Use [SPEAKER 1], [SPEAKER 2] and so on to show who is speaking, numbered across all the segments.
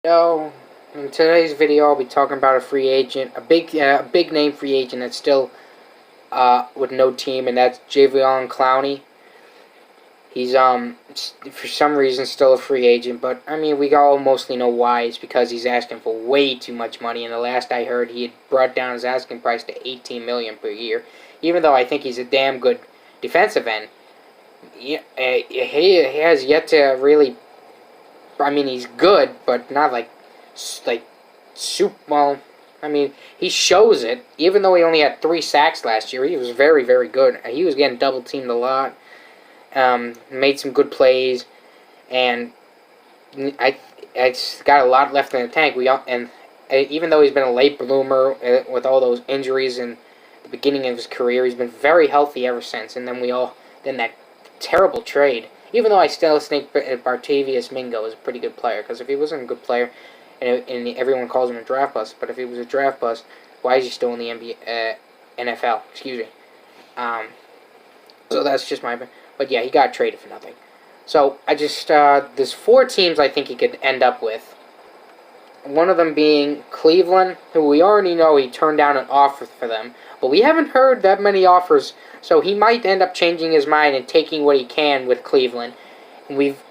[SPEAKER 1] So, in today's video, I'll be talking about a free agent, a big name free agent that's still with no team, and that's Jadeveon Clowney. He's for some reason still a free agent, but I mean we all mostly know why. It's because he's asking for way too much money, and the last I heard, he had brought down his asking price to $18 million per year. Even though I think he's a damn good defensive end, he has yet to really. I mean, he's good, but not like super. Well, I mean, he shows it. Even though he only had 3 sacks last year, he was very, very good. He was getting double teamed a lot. Made some good plays, and it's got a lot left in the tank. Even though he's been a late bloomer with all those injuries in the beginning of his career, he's been very healthy ever since. And then that terrible trade. Even though I still think Bartavius Mingo is a pretty good player, because if he wasn't a good player, and everyone calls him a draft bust, but if he was a draft bust, why is he still in the NFL? Excuse me. So that's just my. But yeah, he got traded for nothing. So there's 4 teams I think he could end up with. One of them being Cleveland, who we already know he turned down an offer for them, but we haven't heard that many offers. So he might end up changing his mind and taking what he can with Cleveland.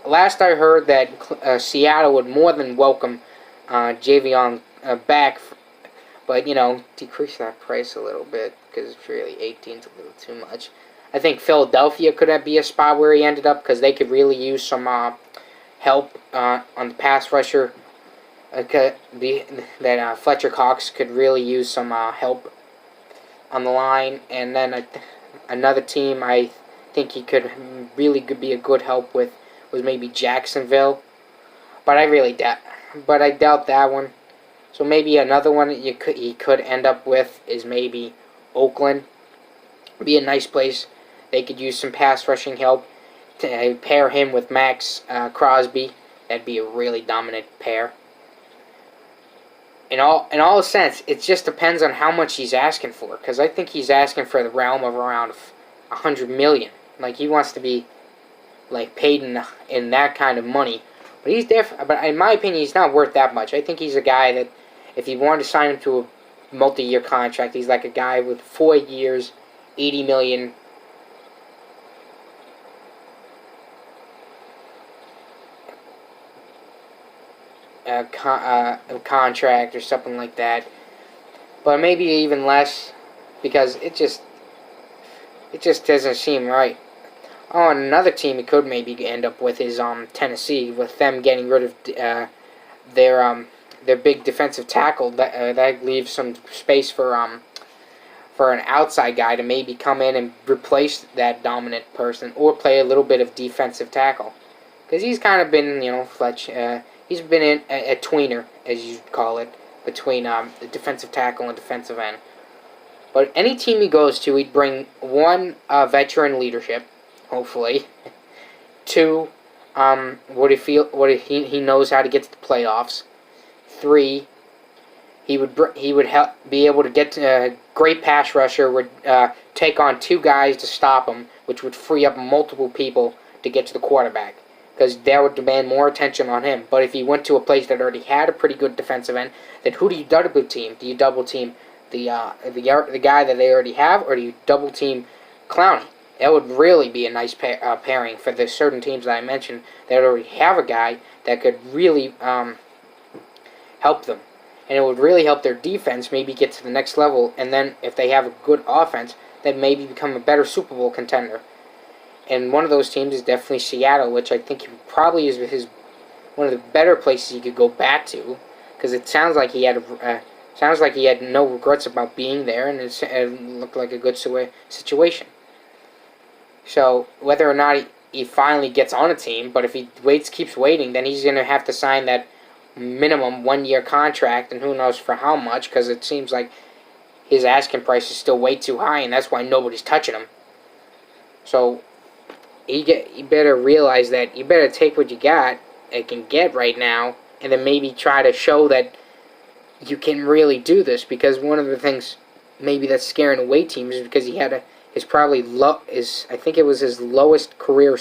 [SPEAKER 1] Last I heard that Seattle would more than welcome Jadeveon back, but decrease that price a little bit because it's really 18 is a little too much. I think Philadelphia could be a spot where he ended up because they could really use some help on the pass rusher. Fletcher Cox could really use some help on the line, and then another team I think he could really be a good help with was maybe Jacksonville, but I doubt that one. So maybe another one he could end up with is maybe Oakland. Be a nice place. They could use some pass rushing help to pair him with Max Crosby. That'd be a really dominant pair. In all sense, it just depends on how much he's asking for. Because I think he's asking for the realm of around $100 million. Like he wants to be paid in that kind of money. But But in my opinion, he's not worth that much. I think he's a guy that, if you wanted to sign him to a multi-year contract, he's like a guy with 4 years, $80 million. Contract or something like that, but maybe even less, because it just doesn't seem right. Oh, and another team he could maybe end up with is Tennessee, with them getting rid of their big defensive tackle. That leaves some space for an outside guy to maybe come in and replace that dominant person, or play a little bit of defensive tackle, because he's kind of been he's been in a tweener, as you'd call it, between the defensive tackle and defensive end. But any team he goes to, he'd bring 1, veteran leadership, hopefully. 2, he knows how to get to the playoffs. 3, he would be able to get to a great pass rusher, would take on 2 guys to stop him, which would free up multiple people to get to the quarterback, because that would demand more attention on him. But if he went to a place that already had a pretty good defensive end, then who do you double team? Do you double team the guy that they already have, or do you double team Clowney? That would really be a nice pairing for the certain teams that I mentioned that already have a guy that could really help them. And it would really help their defense maybe get to the next level, and then if they have a good offense, then maybe become a better Super Bowl contender. And one of those teams is definitely Seattle, which I think probably is one of the better places he could go back to, because it sounds like he had no regrets about being there, and it looked like a good situation. So whether or not he finally gets on a team, but if he keeps waiting, then he's going to have to sign that minimum 1-year contract, and who knows for how much, because it seems like his asking price is still way too high, and that's why nobody's touching him. So you better realize that you better take what you can get right now, and then maybe try to show that you can really do this. Because one of the things maybe that's scaring away teams is because he had I think it was his lowest career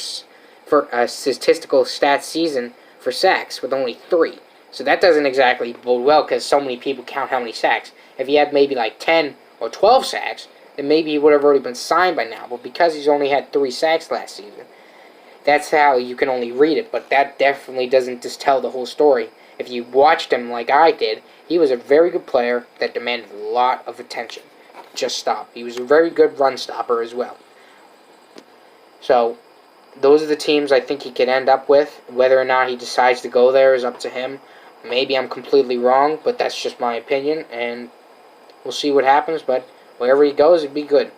[SPEAKER 1] for a statistical stats season for sacks, with only 3. So that doesn't exactly bode well because so many people count how many sacks. If he had maybe like 10 or 12 sacks, then maybe he would have already been signed by now. But because he's only had 3 sacks last season, that's how you can only read it. But that definitely doesn't just tell the whole story. If you watched him like I did, he was a very good player that demanded a lot of attention. Just stop. He was a very good run stopper as well. So, those are the teams I think he could end up with. Whether or not he decides to go there is up to him. Maybe I'm completely wrong, but that's just my opinion, and we'll see what happens. But wherever he goes, it'd be good.